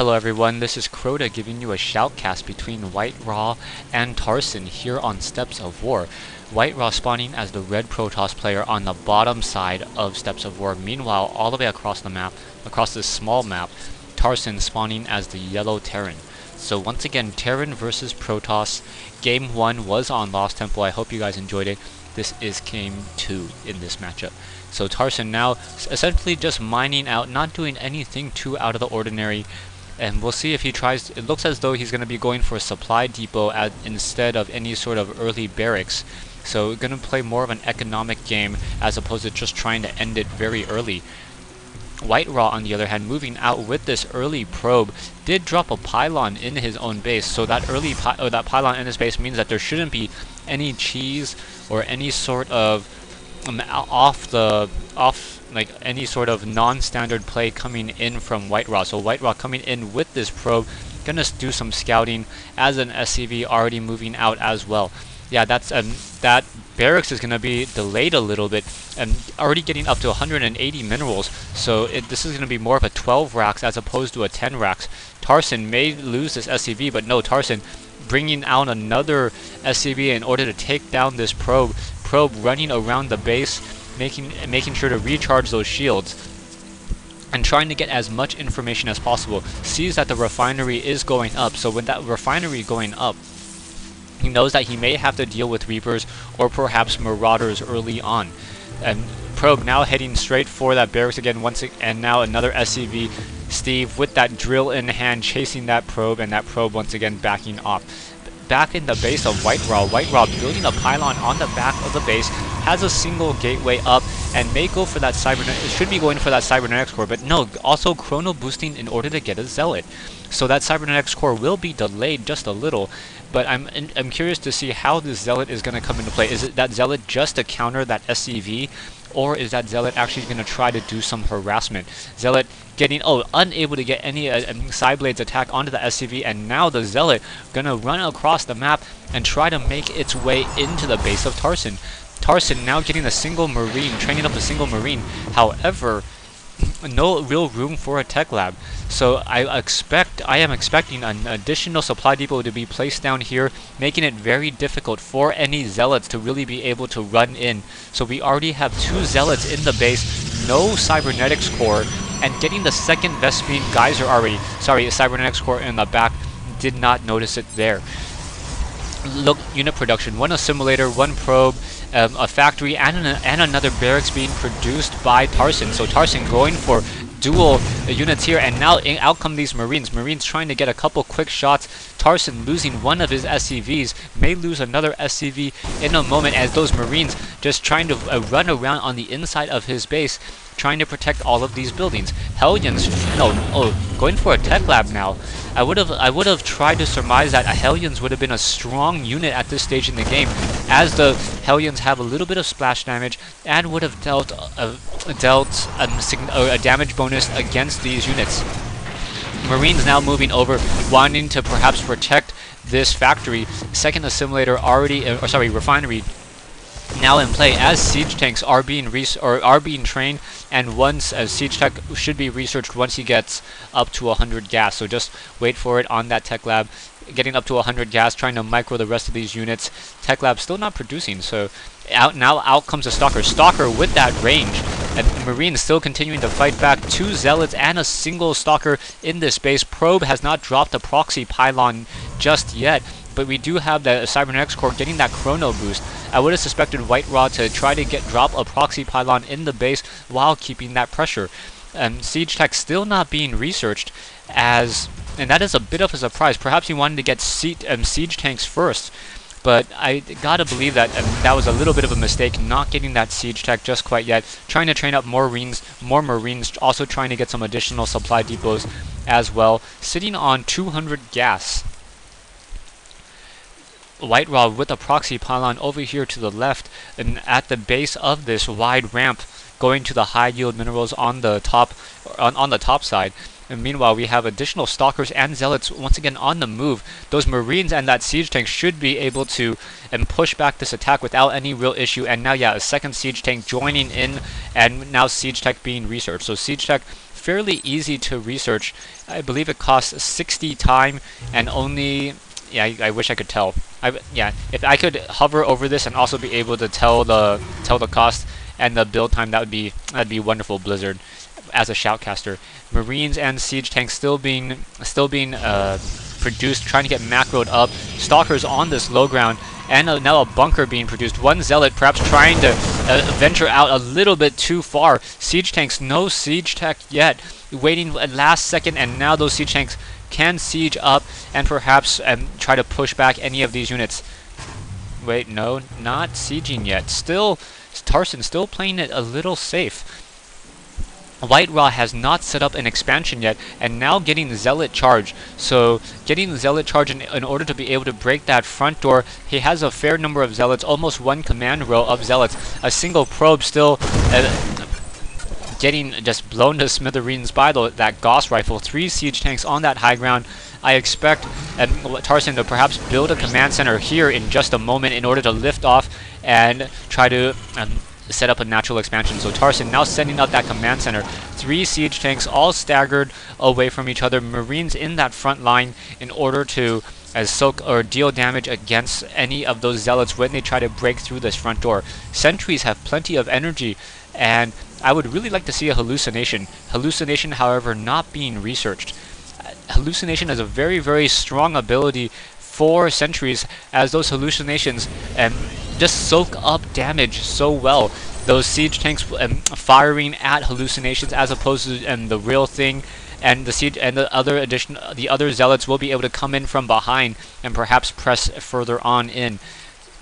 Hello everyone, this is Crota giving you a shoutcast between WhiteRa and Tarson here on Steps of War. WhiteRa spawning as the red Protoss player on the bottom side of Steps of War. Meanwhile, all the way across the map, across this small map, Tarson spawning as the yellow Terran. So once again, Terran versus Protoss. Game 1 was on Lost Temple. I hope you guys enjoyed it. This is Game 2 in this matchup. So Tarson now essentially just mining out, not doing anything too out of the ordinary. And we'll see if he tries. It looks as though he's going to be going for a supply depot instead of any sort of early barracks. So we're going to play more of an economic game as opposed to just trying to end it very early. WhiteRa, on the other hand, moving out with this early probe, did drop a pylon in his own base. So that early that pylon in his base means that there shouldn't be any cheese or any sort of like any sort of non-standard play coming in from WhiteRa. So WhiteRa coming in with this probe, gonna do some scouting as an SCV already moving out as well. Yeah, that's that barracks is gonna be delayed a little bit, and already getting up to 180 minerals. So this is gonna be more of a 12 racks as opposed to a 10 racks. Tarson may lose this SCV, but no, Tarson bringing out another SCV in order to take down this probe running around the base, making sure to recharge those shields and trying to get as much information as possible. Sees that the refinery is going up, so with that refinery going up, he knows that he may have to deal with Reapers or perhaps Marauders early on. And probe now heading straight for that barracks again and now another SCV. Steve with that drill in hand chasing that probe, and that probe once again backing off. Back in the base of WhiteRa building a pylon on the back of the base, has a single gateway up and may go for that should be going for that cybernetics core, but no, also chrono boosting in order to get a zealot. So that cybernetics core will be delayed just a little, but I'm curious to see how this zealot is going to come into play. Is it that zealot just to counter that SCV, or is that zealot actually going to try to do some harassment? Zealot getting unable to get any Psyblade's attack onto the SCV, and now the zealot gonna run across the map and try to make its way into the base of Tarson. Tarson now getting a single marine, training up a single marine. However, no real room for a tech lab. So I am expecting an additional supply depot to be placed down here, making it very difficult for any zealots to really be able to run in. So we already have 2 zealots in the base, no cybernetics core, and getting the second Vespene geyser already. Sorry, cybernetics core in the back, did not notice it there. Look, unit production, 1 assimilator, 1 probe, a factory, and another barracks being produced by Tarson. So Tarson going for dual units here, and now out come these Marines. Marines trying to get a couple quick shots. Tarson losing one of his SCVs, may lose another SCV in a moment as those Marines just trying to run around on the inside of his base, trying to protect all of these buildings. Hellions, going for a tech lab now. I would have tried to surmise that Hellions would have been a strong unit at this stage in the game, as the Hellions have a little bit of splash damage and would have dealt a damage bonus against these units. Marines now moving over, wanting to perhaps protect this factory. Second assimilator already, refinery now in play as siege tanks are being trained, and once siege tech should be researched once he gets up to 100 gas. So just wait for it on that tech lab, getting up to 100 gas, trying to micro the rest of these units. Tech lab still not producing, so out comes a stalker with that range, and Marines still continuing to fight back. 2 zealots and a single stalker in this base. Probe has not dropped a proxy pylon just yet, but we do have the cybernetics core getting that chrono boost. I would have suspected WhiteRa to try to drop a proxy pylon in the base while keeping that pressure. Siege tech still not being researched, and that is a bit of a surprise. Perhaps he wanted to get siege tanks first, but I gotta believe that that was a little bit of a mistake, not getting that siege tech just quite yet. Trying to train up more marines, also trying to get some additional supply depots as well. Sitting on 200 gas. WhiteRa with a proxy pylon over here to the left, and at the base of this wide ramp, going to the high yield minerals on the top side. And meanwhile, we have additional stalkers and zealots once again on the move. Those Marines and that siege tank should be able to push back this attack without any real issue. And now, yeah, a second siege tank joining in, and now siege tech being researched. So siege tech fairly easy to research. I believe it costs 60 time and only... Yeah, I wish I could tell. Yeah, if I could hover over this and also be able to tell the cost and the build time, that'd be wonderful, Blizzard. As a shoutcaster, Marines and siege tanks still being produced, trying to get macroed up. Stalkers on this low ground, and now a bunker being produced. One zealot perhaps trying to venture out a little bit too far. Siege tanks, no siege tech yet, waiting at last second, and now those siege tanks can siege up and perhaps try to push back any of these units. Wait, no, not sieging yet. Still, Tarson still playing it a little safe. WhiteRa has not set up an expansion yet, and now getting Zealot charge. So getting Zealot charge in order to be able to break that front door. He has a fair number of Zealots, almost one command row of Zealots. A single probe still getting just blown to smithereens by that Gauss rifle. 3 siege tanks on that high ground. I expect Tarson to perhaps build a command center here in just a moment in order to lift off and try to set up a natural expansion. So Tarson now sending out that command center. 3 siege tanks all staggered away from each other. Marines in that front line in order to soak or deal damage against any of those zealots when they try to break through this front door. Sentries have plenty of energy, and I would really like to see a hallucination. Hallucination, however, not being researched. Hallucination is a very, very strong ability for sentries, as those hallucinations just soak up damage so well. Those siege tanks firing at hallucinations as opposed to the real thing, and the siege and the other zealots will be able to come in from behind and perhaps press further on in.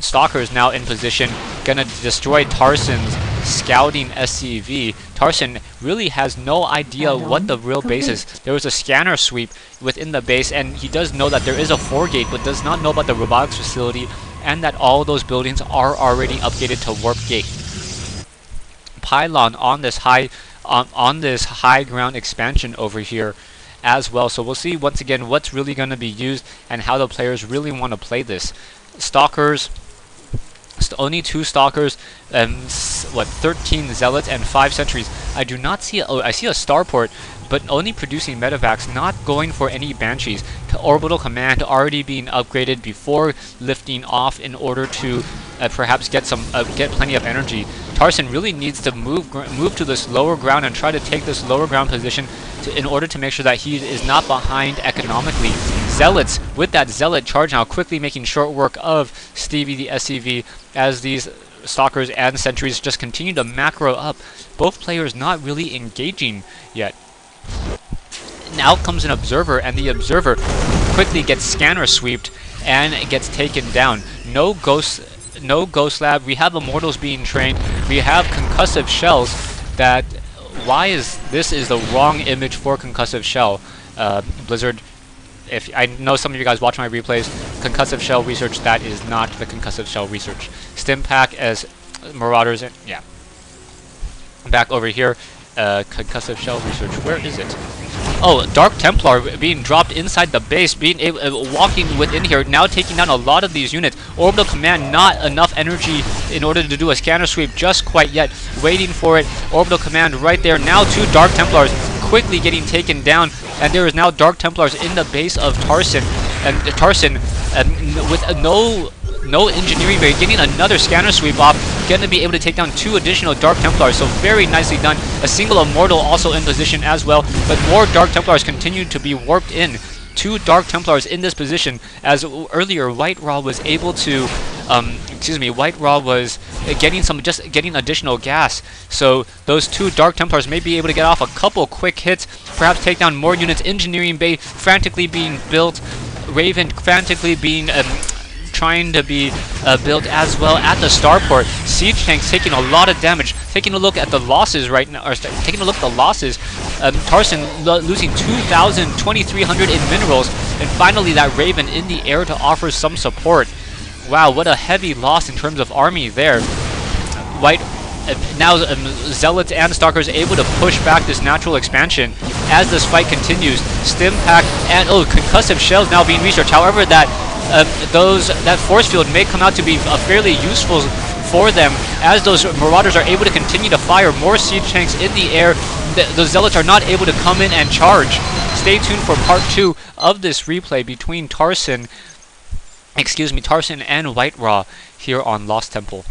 Stalkers now in position, gonna destroy Tarson's scouting SCV. Tarson really has no idea what the real base is. There was a scanner sweep within the base, and he does know that there is a 4-gate, but does not know about the robotics facility and that all those buildings are already upgraded to warp gate. Pylon on this high ground expansion over here as well. So we'll see once again what's really going to be used and how the players really want to play this. Stalkers. Only 2 stalkers, 13 zealots and 5 sentries. I do not see I see a starport, but only producing medevacs, not going for any banshees. Orbital command already being upgraded before lifting off in order to perhaps get plenty of energy. Tarson really needs to move to this lower ground and try to take this lower ground position in order to make sure that he is not behind economically. Zealots with that zealot charge now, quickly making short work of Stevie the SCV as these stalkers and sentries just continue to macro up. Both players not really engaging yet. Now comes an observer, and the observer quickly gets scanner sweeped and gets taken down. No ghost lab. We have immortals being trained. We have concussive shells. That why is the wrong image for concussive shell? Blizzard. If I know some of you guys watch my replays, concussive shell research, that is not the concussive shell research. Stim pack as marauders, and yeah. Back over here, concussive shell research. Where is it? Oh, Dark Templar being dropped inside the base, being walking within here, now taking down a lot of these units. Orbital command, not enough energy in order to do a scanner sweep just quite yet. Waiting for it. Orbital command right there. Now 2 Dark Templars quickly getting taken down, and there is now Dark Templars in the base of Tarson, and Tarson with no engineering barrier, getting another scanner sweep off, going to be able to take down 2 additional Dark Templars, so very nicely done. A single Immortal also in position as well, but more Dark Templars continue to be warped in. 2 Dark Templars in this position, as earlier WhiteRa was able to, WhiteRa was getting additional gas, so those 2 Dark Templars may be able to get off a couple quick hits, perhaps take down more units. Engineering bay frantically being built, Raven frantically being trying to be built as well at the starport. Siege tanks taking a lot of damage. Taking a look at the losses right now, or taking a look at the losses. Tarson losing 2,300 in minerals, and finally that Raven in the air to offer some support. Wow, what a heavy loss in terms of army there. Now Zealots and Stalkers able to push back this natural expansion as this fight continues. Stim pack and concussive shells now being researched. However, that force field may come out to be fairly useful for them, as those marauders are able to continue to fire more siege tanks in the air. the Zealots are not able to come in and charge. Stay tuned for part 2 of this replay between Tarson and WhiteRa here on Lost Temple.